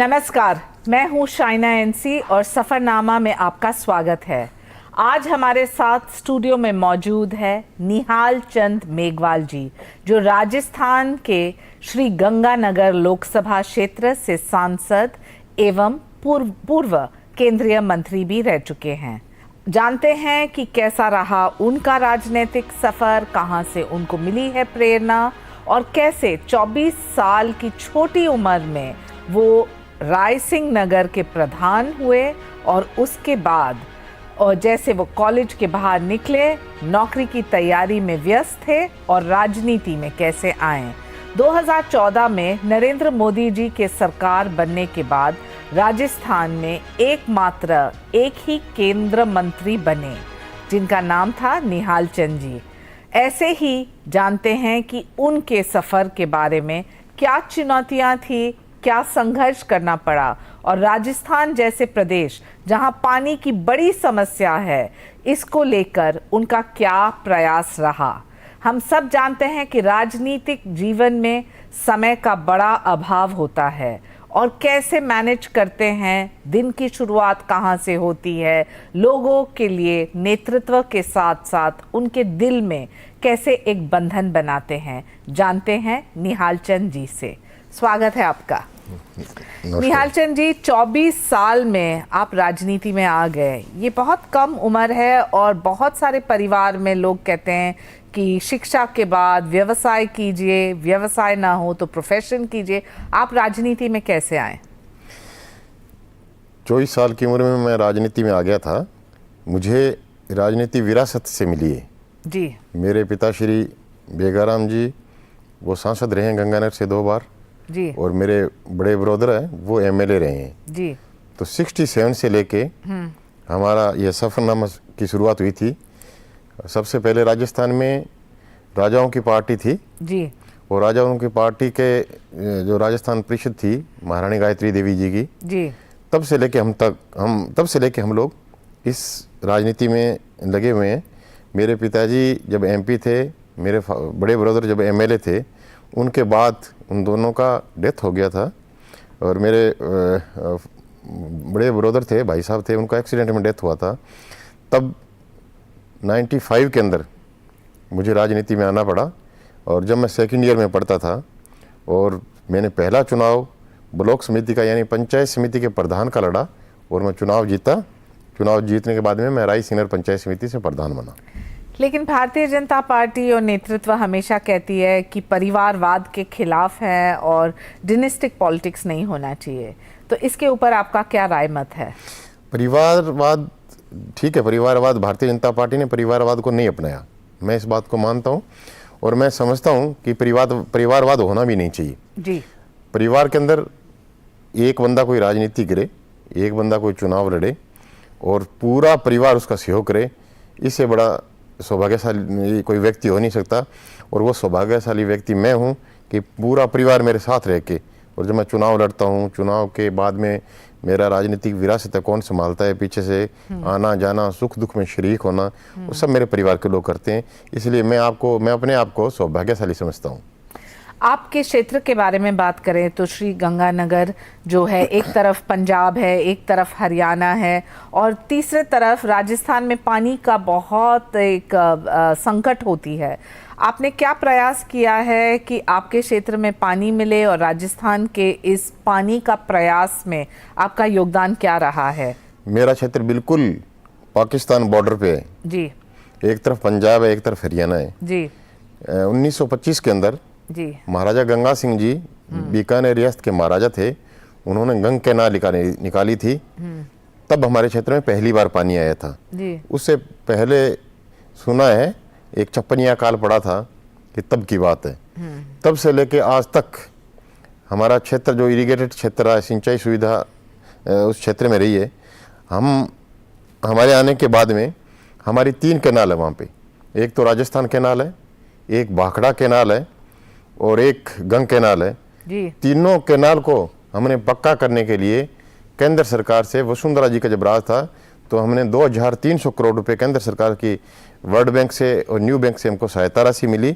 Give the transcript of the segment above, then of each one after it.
नमस्कार, मैं हूं शाइना एनसी और सफ़रनामा में आपका स्वागत है। आज हमारे साथ स्टूडियो में मौजूद है निहाल चंद मेघवाल जी, जो राजस्थान के श्री गंगानगर लोकसभा क्षेत्र से सांसद एवं पूर्व केंद्रीय मंत्री भी रह चुके हैं। जानते हैं कि कैसा रहा उनका राजनीतिक सफ़र, कहां से उनको मिली है प्रेरणा और कैसे 24 साल की छोटी उम्र में वो रायसिंह नगर के प्रधान हुए और उसके बाद और जैसे वो कॉलेज के बाहर निकले, नौकरी की तैयारी में व्यस्त थे और राजनीति में कैसे आए। 2014 में नरेंद्र मोदी जी के सरकार बनने के बाद राजस्थान में एकमात्र एक ही केंद्र मंत्री बने, जिनका नाम था निहाल चंद जी। ऐसे ही जानते हैं कि उनके सफ़र के बारे में क्या चुनौतियां थी, क्या संघर्ष करना पड़ा और राजस्थान जैसे प्रदेश जहां पानी की बड़ी समस्या है, इसको लेकर उनका क्या प्रयास रहा। हम सब जानते हैं कि राजनीतिक जीवन में समय का बड़ा अभाव होता है और कैसे मैनेज करते हैं, दिन की शुरुआत कहां से होती है, लोगों के लिए नेतृत्व के साथ साथ उनके दिल में कैसे एक बंधन बनाते हैं, जानते हैं निहाल चंद जी से। स्वागत है आपका। निहाल चंद जी, 24 साल में आप राजनीति में आ गए, ये बहुत कम उम्र है और बहुत सारे परिवार में लोग कहते हैं कि शिक्षा के बाद व्यवसाय कीजिए, व्यवसाय ना हो तो प्रोफेशन कीजिए। आप राजनीति में कैसे आए? 24 साल की उम्र में मैं राजनीति में आ गया था। मुझे राजनीति विरासत से मिली है जी। मेरे पिताश्री बेगाराम जी वो सांसद रहे हैं गंगानगर से 2 बार जी। और मेरे बड़े ब्रदर हैं वो एमएलए रहे हैं जी। तो 67 से लेके हमारा ये सफ़रनामा की शुरुआत हुई थी। सबसे पहले राजस्थान में राजाओं की पार्टी थी जी। और राजाओं की पार्टी के जो राजस्थान परिषद थी महारानी गायत्री देवी जी की जी। तब से लेके हम लोग इस राजनीति में लगे हुए हैं। मेरे पिताजी जब एमपी थे, मेरे बड़े ब्रदर जब एमएलए थे, उनके बाद उन दोनों का डेथ हो गया था और मेरे बड़े ब्रदर थे, भाई साहब थे, उनका एक्सीडेंट में डेथ हुआ था। तब 95 के अंदर मुझे राजनीति में आना पड़ा और जब मैं सेकंड ईयर में पढ़ता था और मैंने पहला चुनाव ब्लॉक समिति का यानी पंचायत समिति के प्रधान का लड़ा और मैं चुनाव जीता। चुनाव जीतने के बाद में मैं रायसिंह नगर पंचायत समिति से प्रधान बना। लेकिन भारतीय जनता पार्टी और नेतृत्व हमेशा कहती है कि परिवारवाद के खिलाफ है और डिनेस्टिक पॉलिटिक्स नहीं होना चाहिए, तो इसके ऊपर आपका क्या राय मत है? परिवारवाद ठीक है, परिवारवाद भारतीय जनता पार्टी ने परिवारवाद को नहीं अपनाया, मैं इस बात को मानता हूँ और मैं समझता हूँ कि परिवारवाद होना भी नहीं चाहिए जी। परिवार के अंदर एक बंदा कोई राजनीति करे, एक बंदा कोई चुनाव लड़े और पूरा परिवार उसका सहयोग करे, इससे बड़ा सौभाग्यशाली कोई व्यक्ति हो नहीं सकता। और वो सौभाग्यशाली व्यक्ति मैं हूँ कि पूरा परिवार मेरे साथ रह के, और जब मैं चुनाव लड़ता हूँ, चुनाव के बाद में मेरा राजनीतिक विरासत है, कौन संभालता है, पीछे से आना जाना, सुख दुख में शरीक होना, वो सब मेरे परिवार के लोग करते हैं। इसलिए मैं अपने आप को सौभाग्यशाली समझता हूँ। आपके क्षेत्र के बारे में बात करें तो श्री गंगानगर जो है, एक तरफ पंजाब है, एक तरफ हरियाणा है और तीसरे तरफ राजस्थान में पानी का बहुत एक संकट होती है। आपने क्या प्रयास किया है कि आपके क्षेत्र में पानी मिले और राजस्थान के इस पानी का प्रयास में आपका योगदान क्या रहा है? मेरा क्षेत्र बिल्कुल पाकिस्तान बॉर्डर पे है जी। एक तरफ पंजाब है, एक तरफ हरियाणा है जी। 1925 के अंदर जी महाराजा गंगा सिंह जी बीकानेर रियासत के महाराजा थे, उन्होंने गंग कैनाल निकाली थी, तब हमारे क्षेत्र में पहली बार पानी आया था जी। उससे पहले सुना है एक चप्पनिया काल पड़ा था कि तब की बात है। तब से लेके आज तक हमारा क्षेत्र जो इरिगेटेड क्षेत्र है, सिंचाई सुविधा उस क्षेत्र में रही है। हमारे आने के बाद में हमारी 3 कैनाल है वहाँ पे, एक तो राजस्थान कैनाल है, एक भाखड़ा कैनाल है और एक गंग कैनाल है जी। तीनों कैनाल को हमने पक्का करने के लिए केंद्र सरकार से, वसुंधरा जी का जब राज था तो हमने 2300 करोड़ रुपए केंद्र सरकार की वर्ल्ड बैंक से और न्यू बैंक से हमको सहायता राशि मिली।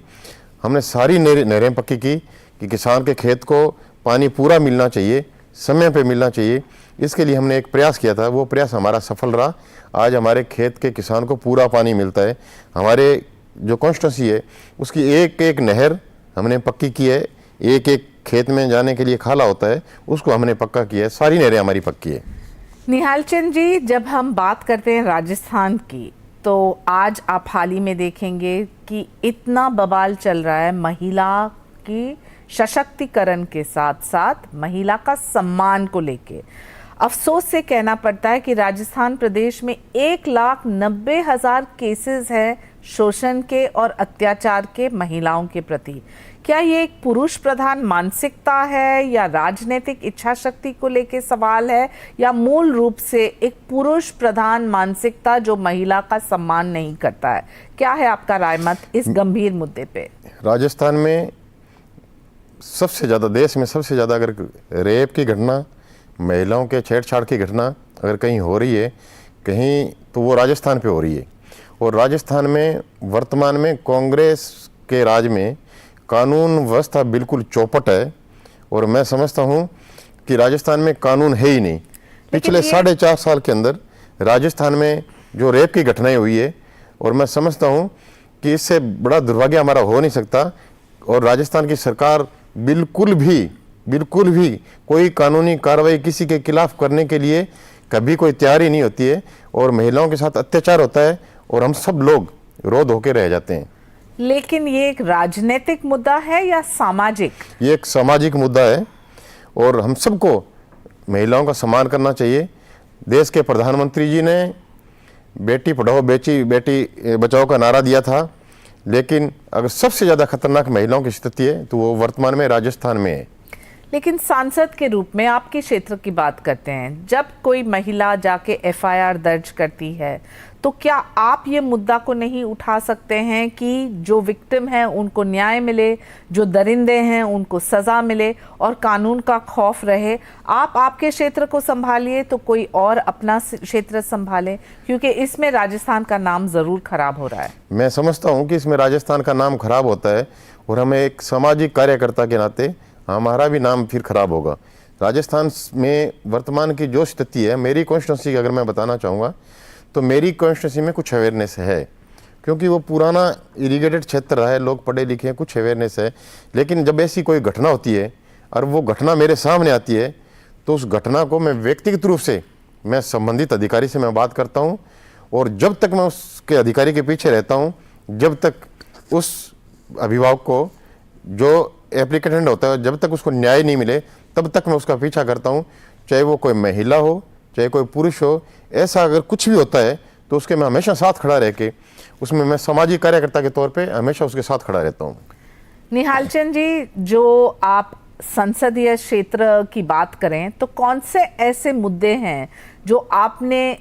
हमने सारी नहरें पक्की की कि किसान के खेत को पानी पूरा मिलना चाहिए, समय पे मिलना चाहिए। इसके लिए हमने एक प्रयास किया था, वो प्रयास हमारा सफल रहा। आज हमारे खेत के किसान को पूरा पानी मिलता है। हमारे जो कॉन्स्टिट्यूंसी है उसकी एक एक नहर हमने पक्की की है, एक एक खेत में जाने के लिए खाला होता है उसको हमने पक्का किया है, सारी नहरें हमारी पक्की है। निहाल चंद जी, जब हम बात करते हैं राजस्थान की, तो आज आप हाल ही में देखेंगे कि इतना बवाल चल रहा है महिला की सशक्तिकरण के साथ साथ महिला का सम्मान को लेके। अफसोस से कहना पड़ता है कि राजस्थान प्रदेश में 1,90,000 केसेस हैं शोषण के और अत्याचार के महिलाओं के प्रति। क्या ये एक पुरुष प्रधान मानसिकता है या राजनीतिक इच्छा शक्ति को लेके सवाल है, या मूल रूप से एक पुरुष प्रधान मानसिकता जो महिला का सम्मान नहीं करता है? क्या है आपका राय मत इस गंभीर मुद्दे पे? राजस्थान में सबसे ज़्यादा, देश में सबसे ज़्यादा अगर रेप की घटना, महिलाओं के छेड़छाड़ की घटना अगर कहीं हो रही है कहीं, तो वो राजस्थान पे हो रही है। और राजस्थान में वर्तमान में कांग्रेस के राज में कानून व्यवस्था बिल्कुल चौपट है। और मैं समझता हूँ कि राजस्थान में कानून है ही नहीं। पिछले 4.5 साल के अंदर राजस्थान में जो रेप की घटनाएं हुई है, और मैं समझता हूँ कि इससे बड़ा दुर्भाग्य हमारा हो नहीं सकता। और राजस्थान की सरकार बिल्कुल भी कोई कानूनी कार्रवाई किसी के खिलाफ करने के लिए कभी कोई तैयारी नहीं होती है, और महिलाओं के साथ अत्याचार होता है और हम सब लोग रोध होके रह जाते हैं। लेकिन ये एक राजनीतिक मुद्दा है या सामाजिक? ये एक सामाजिक मुद्दा है और हम सबको महिलाओं का सम्मान करना चाहिए। देश के प्रधानमंत्री जी ने बेटी पढ़ाओ बेटी बचाओ का नारा दिया था, लेकिन अगर सबसे ज़्यादा खतरनाक महिलाओं की स्थिति है तो वो वर्तमान में राजस्थान में है। लेकिन सांसद के रूप में आपके क्षेत्र की बात करते हैं, जब कोई महिला जाके एफआईआर दर्ज करती है तो क्या आप ये मुद्दा को नहीं उठा सकते हैं कि जो विक्टिम है उनको न्याय मिले, जो दरिंदे हैं उनको सजा मिले और कानून का खौफ रहे? आप आपके क्षेत्र को संभालिए तो कोई और अपना क्षेत्र संभाले, क्योंकि इसमें राजस्थान का नाम जरूर खराब हो रहा है। मैं समझता हूँ कि इसमें राजस्थान का नाम खराब होता है और हमें एक सामाजिक कार्यकर्ता के नाते हमारा भी नाम फिर खराब होगा। राजस्थान में वर्तमान की जो स्थिति है, मेरी कॉन्स्टिट्यूंसी की अगर मैं बताना चाहूँगा तो मेरी कॉन्स्टिट्यूंसी में कुछ अवेयरनेस है, क्योंकि वो पुराना इरीगेटेड क्षेत्र रहा है, लोग पढ़े लिखे हैं, कुछ अवेयरनेस है। लेकिन जब ऐसी कोई घटना होती है और वो घटना मेरे सामने आती है तो उस घटना को मैं व्यक्तिगत रूप से मैं संबंधित अधिकारी से मैं बात करता हूँ, और जब तक मैं उसके अधिकारी के पीछे रहता हूँ, जब तक उस अभिभावक को जो एप्लीकेंट होता है जब तक उसको न्याय नहीं मिले तब तक मैं उसका पीछा करता हूँ, चाहे वो कोई महिला हो चाहे कोई पुरुष हो। ऐसा अगर कुछ भी होता है तो उसके मैं हमेशा साथ खड़ा रह के, उसमें मैं सामाजिक कार्यकर्ता के तौर पे हमेशा उसके साथ खड़ा रहता हूँ। निहाल चंद जी, जो आप संसदीय क्षेत्र की बात करें तो कौन से ऐसे मुद्दे हैं जो आपने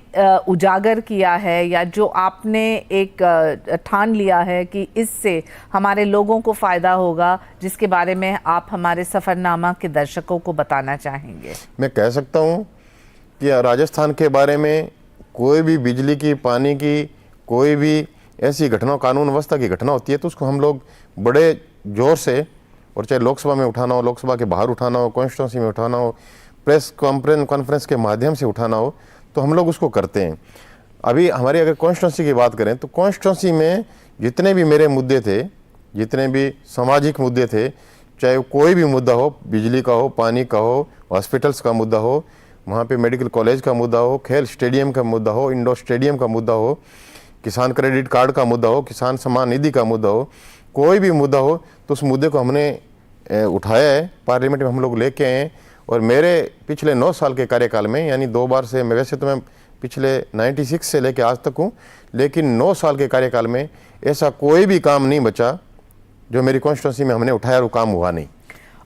उजागर किया है या जो आपने एक ठान लिया है कि इससे हमारे लोगों को फ़ायदा होगा, जिसके बारे में आप हमारे सफ़रनामा के दर्शकों को बताना चाहेंगे? मैं कह सकता हूँ कि राजस्थान के बारे में कोई भी बिजली की, पानी की, कोई भी ऐसी घटना, कानून व्यवस्था की घटना होती है तो उसको हम लोग बड़े ज़ोर से, और चाहे लोकसभा में उठाना हो, लोकसभा के बाहर उठाना हो, कॉन्स्टिट्यूंसी में उठाना हो, प्रेस कॉन्फ्रेंस के माध्यम से उठाना हो, तो हम लोग उसको करते हैं। अभी हमारी अगर कॉन्स्टिट्यूंसी की बात करें तो कॉन्स्टिट्यूंसी में जितने भी मेरे मुद्दे थे, जितने भी सामाजिक मुद्दे थे, चाहे कोई भी मुद्दा हो, बिजली का हो, पानी का हो, हॉस्पिटल्स का मुद्दा हो, वहाँ पे मेडिकल कॉलेज का मुद्दा हो, खेल स्टेडियम का मुद्दा हो, इंडोर स्टेडियम का मुद्दा हो, किसान क्रेडिट कार्ड का मुद्दा हो, किसान सम्मान निधि का मुद्दा हो, कोई भी मुद्दा हो तो उस मुद्दे को हमने उठाया है, पार्लियामेंट में हम लोग लेके आए हैं। और मेरे पिछले 9 साल के कार्यकाल में, यानी 2 बार से, मैं वैसे तो मैं पिछले 96 से लेके आज तक हूँ, लेकिन 9 साल के कार्यकाल में ऐसा कोई भी काम नहीं बचा जो मेरी कॉन्स्टिट्यूंसी में हमने उठाया और वो काम हुआ नहीं।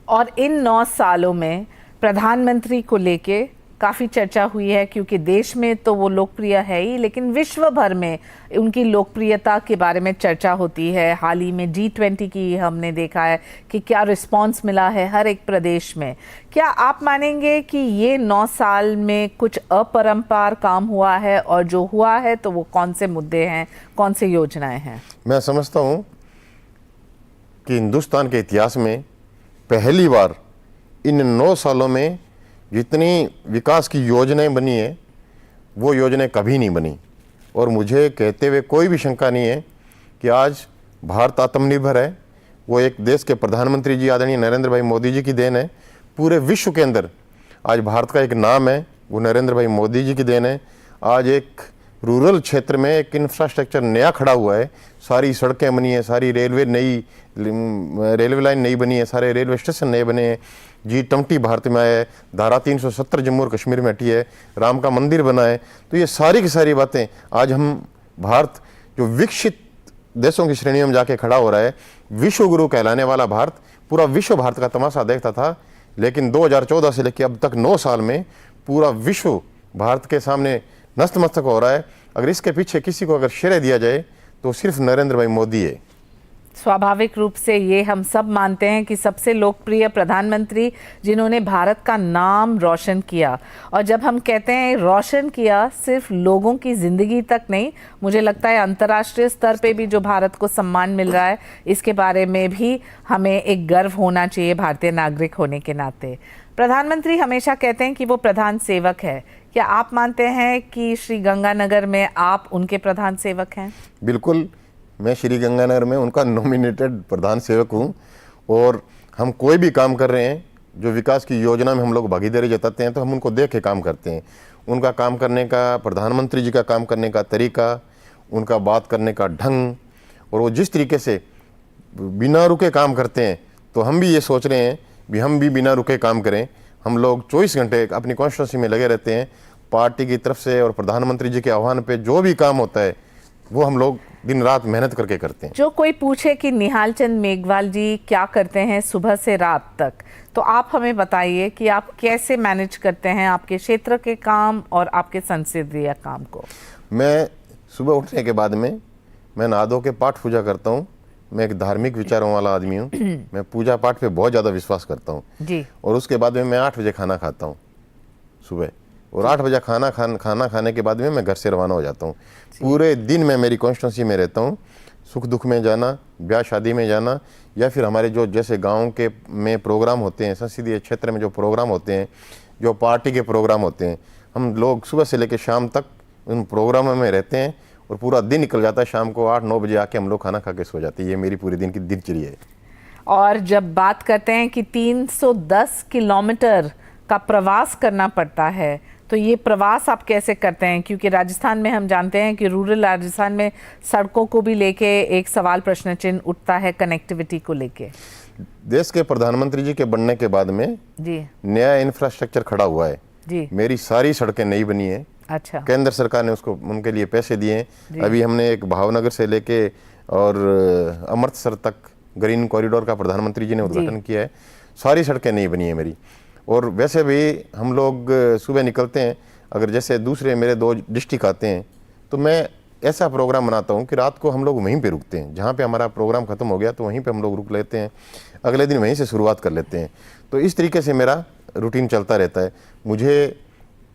और इन 9 सालों में प्रधानमंत्री को लेके काफ़ी चर्चा हुई है, क्योंकि देश में तो वो लोकप्रिय है ही, लेकिन विश्व भर में उनकी लोकप्रियता के बारे में चर्चा होती है। हाल ही में G20 की हमने देखा है कि क्या रिस्पांस मिला है हर एक प्रदेश में। क्या आप मानेंगे कि ये 9 साल में कुछ अपरंपार काम हुआ है, और जो हुआ है तो वो कौन से मुद्दे हैं, कौन से योजनाएं हैं? मैं समझता हूँ कि हिंदुस्तान के इतिहास में पहली बार इन 9 सालों में जितनी विकास की योजनाएं बनी है वो योजनाएं कभी नहीं बनी। और मुझे कहते हुए कोई भी शंका नहीं है कि आज भारत आत्मनिर्भर है, वो एक देश के प्रधानमंत्री जी आदरणीय नरेंद्र भाई मोदी जी की देन है। पूरे विश्व के अंदर आज भारत का एक नाम है, वो नरेंद्र भाई मोदी जी की देन है। आज एक रूरल क्षेत्र में एक इंफ्रास्ट्रक्चर नया खड़ा हुआ है, सारी सड़कें बनी हैं, सारी रेलवे लाइन नई बनी है, सारे रेलवे स्टेशन नए बने हैं, G20 भारत में आया है, धारा 370 जम्मू और कश्मीर में हटी है, राम का मंदिर बना है। तो ये सारी की सारी बातें आज हम भारत जो विकसित देशों की श्रेणी में जाके खड़ा हो रहा है, विश्व गुरु कहलाने वाला भारत, पूरा विश्व भारत का तमाशा देखता था। लेकिन 2014 से लेकर अब तक 9 साल में पूरा विश्व भारत के सामने नतमस्तक हो रहा है। अगर इसके पीछे किसी को अगर श्रेय दिया जाए तो सिर्फ नरेंद्र भाई मोदी है। स्वाभाविक रूप से ये हम सब मानते हैं कि सबसे लोकप्रिय प्रधानमंत्री जिन्होंने भारत का नाम रोशन किया। और जब हम कहते हैं रोशन किया, सिर्फ लोगों की ज़िंदगी तक नहीं, मुझे लगता है अंतर्राष्ट्रीय स्तर पे भी जो भारत को सम्मान मिल रहा है, इसके बारे में भी हमें एक गर्व होना चाहिए भारतीय नागरिक होने के नाते। प्रधानमंत्री हमेशा कहते हैं कि वो प्रधान सेवक है। क्या आप मानते हैं कि श्री गंगानगर में आप उनके प्रधान सेवक हैं? बिल्कुल, मैं श्री गंगानगर में उनका नॉमिनेटेड प्रधान सेवक हूँ। और हम कोई भी काम कर रहे हैं, जो विकास की योजना में हम लोग भागीदारी जताते हैं, तो हम उनको देख के काम करते हैं। उनका काम करने का, प्रधानमंत्री जी का काम करने का तरीका, उनका बात करने का ढंग, और वो जिस तरीके से बिना रुके काम करते हैं, तो हम भी ये सोच रहे हैं भी हम भी बिना रुके काम करें। हम लोग 24 घंटे अपनी कॉन्स्टिट्यूंसी में लगे रहते हैं। पार्टी की तरफ से और प्रधानमंत्री जी के आह्वान पे जो भी काम होता है वो हम लोग दिन रात मेहनत करके करते हैं। जो कोई पूछे कि निहाल चंद मेघवाल जी क्या करते हैं सुबह से रात तक, तो आप हमें बताइए कि आप कैसे मैनेज करते हैं आपके क्षेत्र के काम और आपके संसदीय काम को। मैं सुबह उठने के बाद में मैं नहा धो के पाठ पूजा करता हूँ। मैं एक धार्मिक विचारों वाला आदमी हूँ। मैं पूजा पाठ पे बहुत ज़्यादा विश्वास करता हूँ जी। और उसके बाद में मैं 8 बजे खाना खाता हूँ सुबह, और 8 बजे खाना खाने के बाद में मैं घर से रवाना हो जाता हूँ। पूरे दिन मैं मेरी कॉन्स्टिट्यूंसी में रहता हूँ। सुख दुख में जाना, ब्याह शादी में जाना, या फिर हमारे जो जैसे गांव के में प्रोग्राम होते हैं, संसदीय क्षेत्र में जो प्रोग्राम होते हैं, जो पार्टी के प्रोग्राम होते हैं, हम लोग सुबह से लेकर शाम तक उन प्रोग्रामों में रहते हैं और पूरा दिन निकल जाता है। शाम को 8-9 बजे आके हम लोग खाना खा के सो जाते हैं। ये मेरी पूरे दिन की दिनचर्या है। और जब बात करते हैं कि 310 किलोमीटर का प्रवास करना पड़ता है, तो ये प्रवास आप कैसे करते हैं? क्योंकि राजस्थान में हम जानते हैं कि रूरल राजस्थान में सड़कों को भी लेके एक सवाल प्रश्न चिन्ह उठता है, कनेक्टिविटी को लेके। देश के प्रधानमंत्री जी के बनने के बाद में जी नया इंफ्रास्ट्रक्चर खड़ा हुआ है जी। मेरी सारी सड़कें नई बनी है। अच्छा। केंद्र सरकार ने उसको उनके लिए पैसे दिए हैं। अभी हमने एक भावनगर से लेके और अमृतसर तक ग्रीन कॉरिडोर का प्रधानमंत्री जी ने उद्घाटन किया है। सारी सड़कें नई बनी है मेरी। और वैसे भी हम लोग सुबह निकलते हैं, अगर जैसे दूसरे मेरे 2 डिस्ट्रिक्ट आते हैं, तो मैं ऐसा प्रोग्राम बनाता हूँ कि रात को हम लोग वहीं पे रुकते हैं। जहाँ पे हमारा प्रोग्राम ख़त्म हो गया तो वहीं पे हम लोग रुक लेते हैं, अगले दिन वहीं से शुरुआत कर लेते हैं। तो इस तरीके से मेरा रूटीन चलता रहता है। मुझे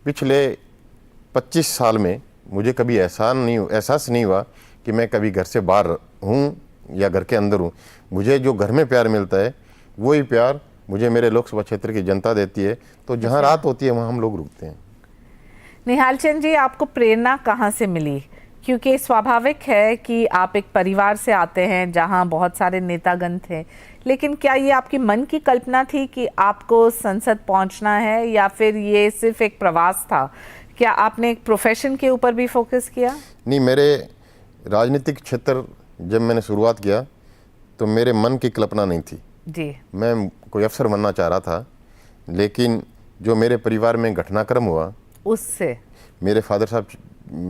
पिछले 25 साल में मुझे कभी एहसास नहीं हुआ कि मैं कभी घर से बाहर हूँ या घर के अंदर हूँ। मुझे जो घर में प्यार मिलता है वही प्यार मुझे मेरे लोकसभा क्षेत्र की जनता देती है। तो जहाँ रात होती है वहाँ हम लोग रुकते हैं। निहाल चंद जी, आपको प्रेरणा कहाँ से मिली? क्योंकि स्वाभाविक है कि आप एक परिवार से आते हैं जहाँ बहुत सारे नेतागण थे, लेकिन क्या ये आपकी मन की कल्पना थी कि आपको संसद पहुँचना है, या फिर ये सिर्फ एक प्रवास था? क्या आपने एक प्रोफेशन के ऊपर भी फोकस किया? नहीं, मेरे राजनीतिक क्षेत्र जब मैंने शुरुआत किया तो मेरे मन की कल्पना नहीं थी जी। मैं कोई अफसर बनना चाह रहा था, लेकिन जो मेरे परिवार में घटनाक्रम हुआ उससे मेरे फादर साहब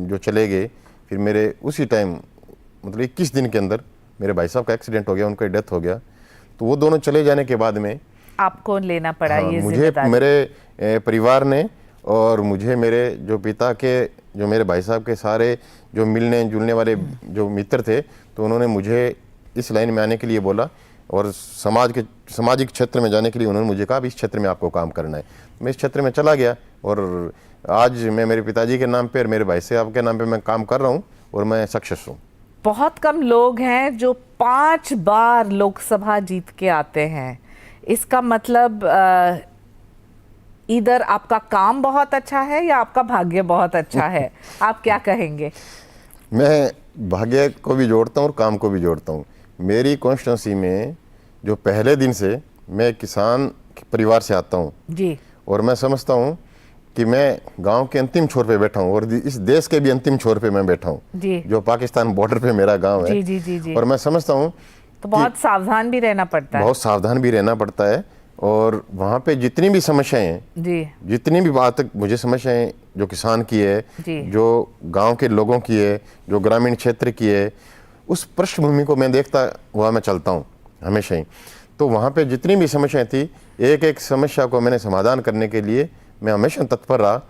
जो चले गए, फिर मेरे उसी टाइम मतलब 21 दिन के अंदर मेरे भाई साहब का एक्सीडेंट हो गया, उनका डेथ हो गया। तो वो दोनों चले जाने के बाद में आपको लेना पड़ा ये मुझे जिम्मेदारी। मेरे परिवार ने और मुझे मेरे जो पिता के, जो मेरे भाई साहब के सारे जो मिलने जुलने वाले जो मित्र थे, तो उन्होंने मुझे इस लाइन में आने के लिए बोला और सामाजिक क्षेत्र में जाने के लिए उन्होंने मुझे कहा इस क्षेत्र में आपको काम करना है। मैं इस क्षेत्र में चला गया और आज मैं मेरे पिताजी के नाम पे और मेरे भाई साहब के नाम पे मैं काम कर रहा हूँ और मैं सक्सेस हूँ। बहुत कम लोग हैं जो 5 बार लोकसभा जीत के आते हैं। इसका मतलब इधर आपका काम बहुत अच्छा है या आपका भाग्य बहुत अच्छा है, आप क्या कहेंगे? मैं भाग्य को भी जोड़ता हूँ और काम को भी जोड़ता हूँ। मेरी कॉन्स्टिट्यूंसी में जो पहले दिन से मैं किसान परिवार से आता हूँ जी, और मैं समझता हूँ कि मैं गांव के अंतिम छोर पे बैठा हूँ और इस देश के भी अंतिम छोर पे मैं बैठा हूँ, जो पाकिस्तान बॉर्डर पे मेरा गांव है। जी जी जी जी। और मैं समझता हूँ तो बहुत सावधान भी रहना पड़ता है। बहुत सावधान भी रहना पड़ता है। और वहाँ पे जितनी भी समस्याएं हैं जी, जितनी भी बात तक मुझे समस्याएं जो किसान की है, जी। जो गांव के लोगों की है, जो ग्रामीण क्षेत्र की है, उस पृष्ठभूमि को मैं देखता हुआ मैं चलता हूँ हमेशा ही। तो वहाँ पे जितनी भी समस्याएं थी, एक एक समस्या को मैंने समाधान करने के लिए मैं हमेशा तत्पर रहा।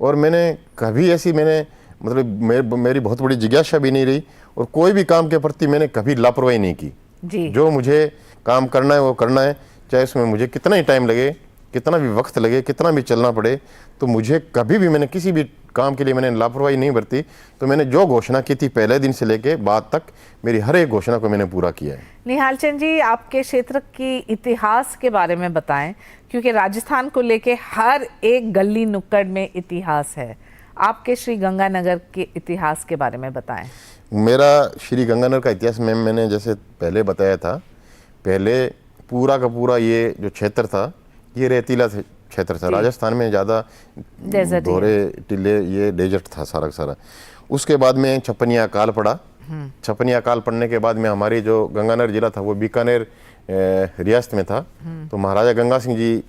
और मैंने कभी ऐसी मतलब मेरी बहुत बड़ी जिज्ञासा भी नहीं रही और कोई भी काम के प्रति मैंने कभी लापरवाही नहीं की जी। जो मुझे काम करना है वो करना है, चाहे उसमें मुझे कितना ही टाइम लगे, कितना भी वक्त लगे, कितना भी चलना पड़े। तो मुझे कभी भी मैंने किसी भी काम के लिए मैंने लापरवाही नहीं बरती। तो मैंने जो घोषणा की थी पहले दिन से लेके बाद तक, मेरी हर एक घोषणा को मैंने पूरा किया है। निहाल चंद जी, आपके क्षेत्र की इतिहास के बारे में बताएं, क्योंकि राजस्थान को लेके हर एक गली नुक्कड़ में इतिहास है। आपके श्री गंगानगर के इतिहास के बारे में बताएं। मेरा श्री गंगानगर का इतिहास में मैंने जैसे पहले बताया था, पहले पूरा का पूरा ये जो क्षेत्र था ये रेतीला क्षेत्र था। राजस्थान में ज़्यादा दोहरे टिल्ले ये डेजर्ट था सारा का सारा। उसके बाद में छप्पनिया अकाल पड़ा। छप्पनिया अकाल पड़ने के बाद में हमारी जो गंगानगर जिला था वो बीकानेर रियासत में था। तो महाराजा गंगा सिंह जी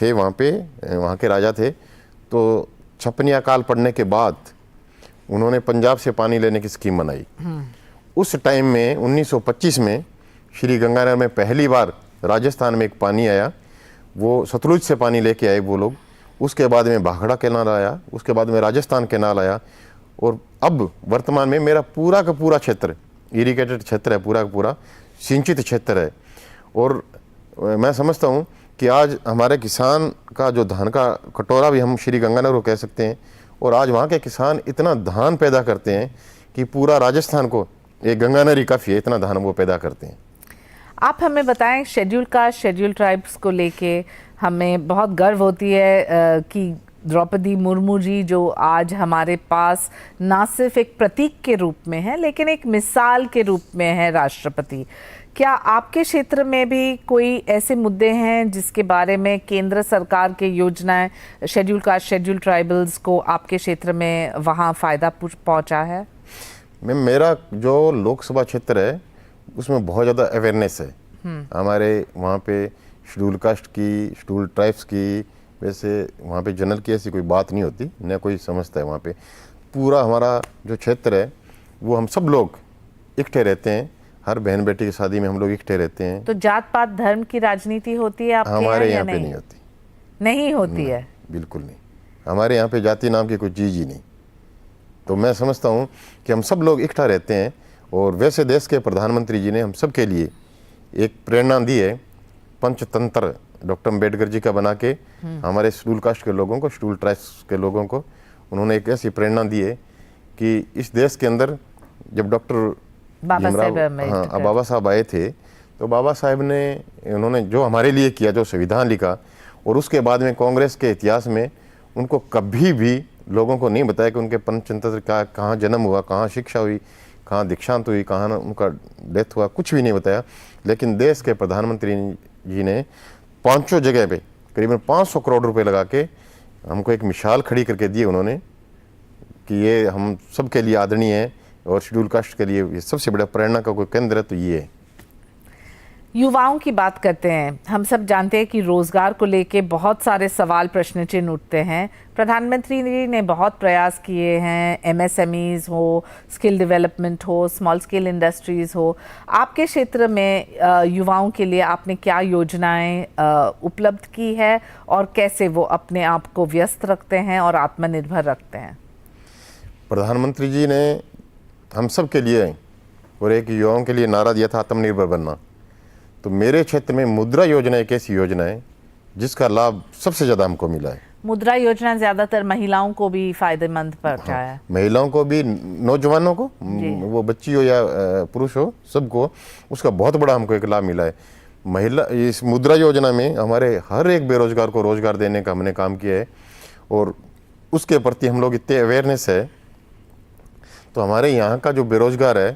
थे वहाँ पे, वहाँ के राजा थे। तो छप्पनिया अकाल पड़ने के बाद उन्होंने पंजाब से पानी लेने की स्कीम बनाई। उस टाइम में 1925 में श्री गंगानगर में पहली बार राजस्थान में एक पानी आया, वो सतलुज से पानी लेके आए वो लोग। उसके बाद में भाखड़ा कैनाल आया, उसके बाद में राजस्थान कैनाल आया। और अब वर्तमान में मेरा पूरा का पूरा क्षेत्र इरिगेटेड क्षेत्र है, पूरा का पूरा सिंचित क्षेत्र है। और मैं समझता हूँ कि आज हमारे किसान का जो धान का कटोरा भी हम श्री गंगानगर को कह सकते हैं। और आज वहाँ के किसान इतना धान पैदा करते हैं कि पूरा राजस्थान को एक गंगानगर ही काफ़ी है, इतना धान वो पैदा करते हैं। आप हमें बताएं, शेड्यूल कास्ट शेड्यूल ट्राइब्स को लेके हमें बहुत गर्व होती है कि द्रौपदी मुर्मू जी जो आज हमारे पास ना सिर्फ एक प्रतीक के रूप में है लेकिन एक मिसाल के रूप में है राष्ट्रपति। क्या आपके क्षेत्र में भी कोई ऐसे मुद्दे हैं जिसके बारे में केंद्र सरकार के योजनाएं शेड्यूल कास्ट शेड्यूल ट्राइबल्स को आपके क्षेत्र में वहाँ फ़ायदा पहुँचा है? मैम, मेरा जो लोकसभा क्षेत्र है उसमें बहुत ज़्यादा अवेयरनेस है। हमारे वहाँ पे शेड्यूल कास्ट की, शेड्यूल ट्राइब्स की, वैसे वहाँ पे जनरल की ऐसी कोई बात नहीं होती, न कोई समझता है। वहाँ पे पूरा हमारा जो क्षेत्र है वो हम सब लोग इकट्ठे रहते हैं। हर बहन बेटी की शादी में हम लोग इकट्ठे रहते हैं। तो जात पात धर्म की राजनीति होती है आपके हमारे यहाँ पे नहीं होती। नहीं होती है, बिल्कुल नहीं। हमारे यहाँ पे जाति नाम की कोई चीज़ ही नहीं। तो मैं समझता हूँ कि हम सब लोग इकट्ठा रहते हैं। और वैसे देश के प्रधानमंत्री जी ने हम सब के लिए एक प्रेरणा दी है, पंचतंत्र डॉक्टर अम्बेडकर जी का बना के हमारे शेड्यूल कास्ट के लोगों को, शेड्यूल ट्राइब्स के लोगों को उन्होंने एक ऐसी प्रेरणा दी है कि इस देश के अंदर जब डॉक्टर बाबा साहब आए थे तो बाबा साहब ने उन्होंने जो हमारे लिए किया, जो संविधान लिखा, और उसके बाद में कांग्रेस के इतिहास में उनको कभी भी लोगों को नहीं बताया कि उनके पंचतंत्र का कहाँ जन्म हुआ, कहाँ शिक्षा हुई, कहाँ दीक्षांत हुई, कहाँ उनका डेथ हुआ, कुछ भी नहीं बताया। लेकिन देश के प्रधानमंत्री जी ने पांचों जगह पे करीबन 500 करोड़ रुपए लगा के हमको एक मिसाल खड़ी करके दी उन्होंने कि ये हम सब के लिए आदरणीय है और शेड्यूल कास्ट के लिए ये सबसे बड़ा प्रेरणा का कोई केंद्र है तो ये है। युवाओं की बात करते हैं। हम सब जानते हैं कि रोजगार को लेके बहुत सारे सवाल प्रश्न चिन्ह उठते हैं। प्रधानमंत्री जी ने बहुत प्रयास किए हैं, एमएसएमईज हो, स्किल डेवलपमेंट हो, स्मॉल स्केल इंडस्ट्रीज हो। आपके क्षेत्र में युवाओं के लिए आपने क्या योजनाएं उपलब्ध की है और कैसे वो अपने आप को व्यस्त रखते हैं और आत्मनिर्भर रखते हैं? प्रधानमंत्री जी ने हम सब के लिए और एक युवाओं के लिए नारा दिया था, आत्मनिर्भर बनना। तो मेरे क्षेत्र में मुद्रा योजना एक ऐसी योजना है जिसका लाभ सबसे ज़्यादा हमको मिला है। मुद्रा योजना ज़्यादातर महिलाओं को भी फायदेमंद पहुंचाया है। महिलाओं को भी, नौजवानों को, वो बच्ची हो या पुरुष हो, सबको उसका बहुत बड़ा हमको एक लाभ मिला है। महिला इस मुद्रा योजना में हमारे हर एक बेरोजगार को रोजगार देने का हमने काम किया है और उसके प्रति हम लोग इतने अवेयरनेस है। तो हमारे यहाँ का जो बेरोजगार है,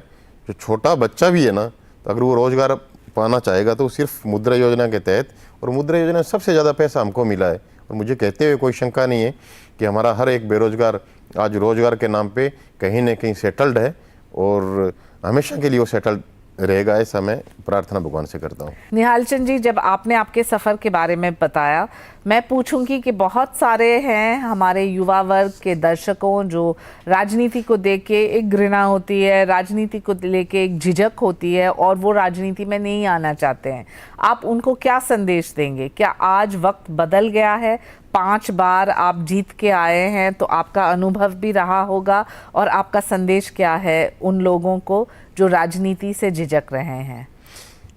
जो छोटा बच्चा भी है ना, तो अगर वो रोजगार पाना चाहेगा तो सिर्फ मुद्रा योजना के तहत, और मुद्रा योजना में सबसे ज़्यादा पैसा हमको मिला है। और मुझे कहते हुए कोई शंका नहीं है कि हमारा हर एक बेरोजगार आज रोजगार के नाम पे कहीं ना कहीं सेटल्ड है और हमेशा के लिए वो सेटल्ड रहेगा, ऐसा मैं प्रार्थना भगवान से करता हूँ। निहाल चंद जी, जब आपने आपके सफ़र के बारे में बताया, मैं पूछूंगी कि बहुत सारे हैं हमारे युवा वर्ग के दर्शकों जो राजनीति को देख के एक घृणा होती है, राजनीति को लेके एक झिझक होती है और वो राजनीति में नहीं आना चाहते हैं। आप उनको क्या संदेश देंगे? क्या आज वक्त बदल गया है? 5 बार आप जीत के आए हैं तो आपका अनुभव भी रहा होगा, और आपका संदेश क्या है उन लोगों को जो राजनीति से झिझक रहे हैं?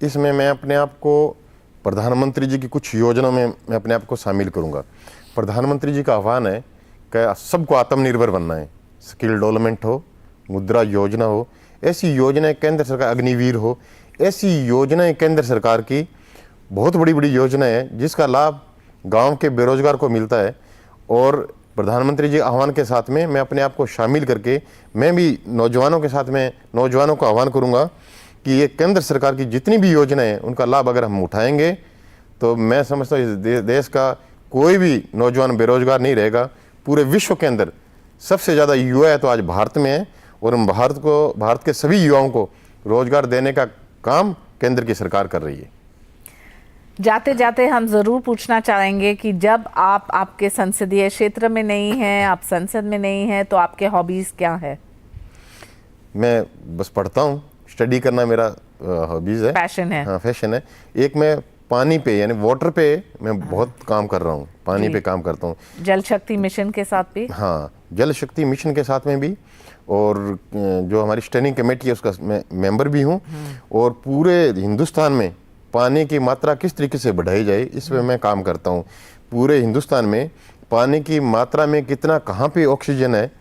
इसमें मैं अपने आप को प्रधानमंत्री जी की कुछ योजनाओं में मैं अपने आप को शामिल करूंगा। प्रधानमंत्री जी का आह्वान है कि सबको आत्मनिर्भर बनना है। स्किल डेवलपमेंट हो, मुद्रा योजना हो, ऐसी योजनाएं केंद्र सरकार, अग्निवीर हो, ऐसी योजनाएं केंद्र सरकार की बहुत बड़ी बड़ी योजनाएं हैं जिसका लाभ गांव के बेरोजगार को मिलता है। और प्रधानमंत्री जी आह्वान के साथ में मैं अपने आप को शामिल करके मैं भी नौजवानों के साथ में नौजवानों को आह्वान करूंगा कि ये केंद्र सरकार की जितनी भी योजनाएं हैं उनका लाभ अगर हम उठाएंगे तो मैं समझता हूँ इस देश का कोई भी नौजवान बेरोजगार नहीं रहेगा। पूरे विश्व के अंदर सबसे ज़्यादा युवा है तो आज भारत में है, और हम भारत के सभी युवाओं को रोजगार देने का काम केंद्र की सरकार कर रही है। जाते जाते हम ज़रूर पूछना चाहेंगे कि जब आप आपके संसदीय क्षेत्र में नहीं हैं, आप संसद में नहीं हैं, तो आपके हॉबीज़ क्या है? मैं बस पढ़ता हूँ, स्टडी करना मेरा हॉबीज़ है, पैशन है। हाँ, फैशन है। एक मैं पानी पे यानी वाटर पे मैं बहुत काम कर रहा हूँ, पानी पे काम करता हूँ। जल शक्ति मिशन के साथ भी? हाँ, जल शक्ति मिशन के साथ में भी, और जो हमारी स्टैंडिंग कमेटी है उसका मैं मेंबर भी हूँ। और पूरे हिंदुस्तान में पानी की मात्रा किस तरीके से बढ़ाई जाए इस पर मैं काम करता हूँ। पूरे हिंदुस्तान में पानी की मात्रा में कितना कहाँ पे ऑक्सीजन है,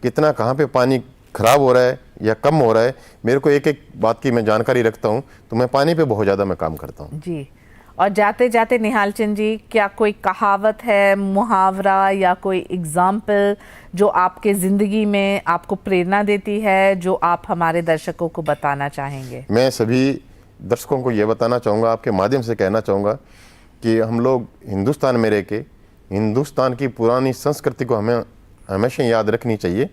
कितना कहाँ पे पानी खराब हो रहा है या कम हो रहा है, मेरे को एक एक बात की मैं जानकारी रखता हूँ। तो मैं पानी पे बहुत ज़्यादा मैं काम करता हूँ जी। और जाते जाते निहाल चंद जी, क्या कोई कहावत है, मुहावरा या कोई एग्जाम्पल जो आपके ज़िंदगी में आपको प्रेरणा देती है, जो आप हमारे दर्शकों को बताना चाहेंगे? मैं सभी दर्शकों को ये बताना चाहूँगा, आपके माध्यम से कहना चाहूँगा कि हम लोग हिंदुस्तान में रह के हिंदुस्तान की पुरानी संस्कृति को हमें हमेशा याद रखनी चाहिए।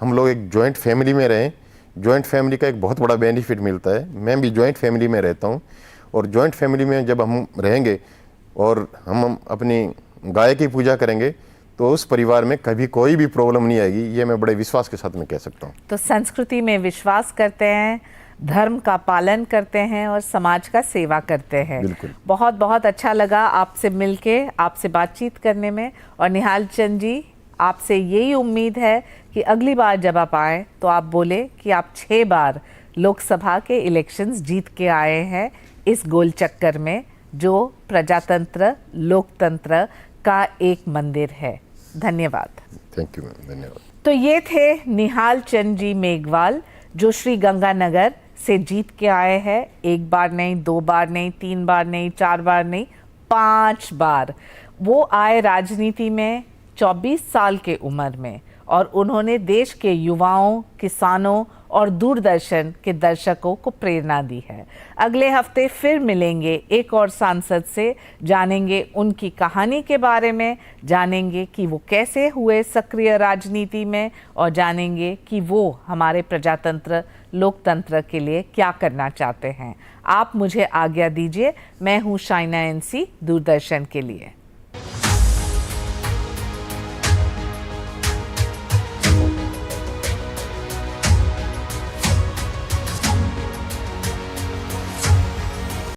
हम लोग एक जॉइंट फैमिली में रहें। जॉइंट फैमिली का एक बहुत बड़ा बेनिफिट मिलता है। मैं भी जॉइंट फैमिली में रहता हूँ, और जॉइंट फैमिली में जब हम रहेंगे और हम अपनी गाय की पूजा करेंगे तो उस परिवार में कभी कोई भी प्रॉब्लम नहीं आएगी। ये मैं बड़े विश्वास के साथ में कह सकता हूँ। तो संस्कृति में विश्वास करते हैं, धर्म का पालन करते हैं और समाज का सेवा करते हैं। बिल्कुल। बहुत बहुत अच्छा लगा आपसे मिलके, आपसे बातचीत करने में। और निहाल चंद जी, आपसे यही उम्मीद है कि अगली बार जब आप आएँ तो आप बोले कि आप 6 बार लोकसभा के इलेक्शंस जीत के आए हैं इस गोल चक्कर में, जो प्रजातंत्र लोकतंत्र का एक मंदिर है। धन्यवाद। थैंक यू मैम, धन्यवाद। तो ये थे निहाल चंद जी मेघवाल, जो श्री गंगानगर से जीत के आए हैं। 1 बार नहीं, 2 बार नहीं, 3 बार नहीं, 4 बार नहीं, 5 बार वो आए राजनीति में 24 साल के उम्र में, और उन्होंने देश के युवाओं, किसानों और दूरदर्शन के दर्शकों को प्रेरणा दी है। अगले हफ्ते फिर मिलेंगे एक और सांसद से, जानेंगे उनकी कहानी के बारे में, जानेंगे कि वो कैसे हुए सक्रिय राजनीति में, और जानेंगे कि वो हमारे प्रजातंत्र लोकतंत्र के लिए क्या करना चाहते हैं। आप मुझे आज्ञा दीजिए। मैं हूँ शाइना एनसी, दूरदर्शन के लिए।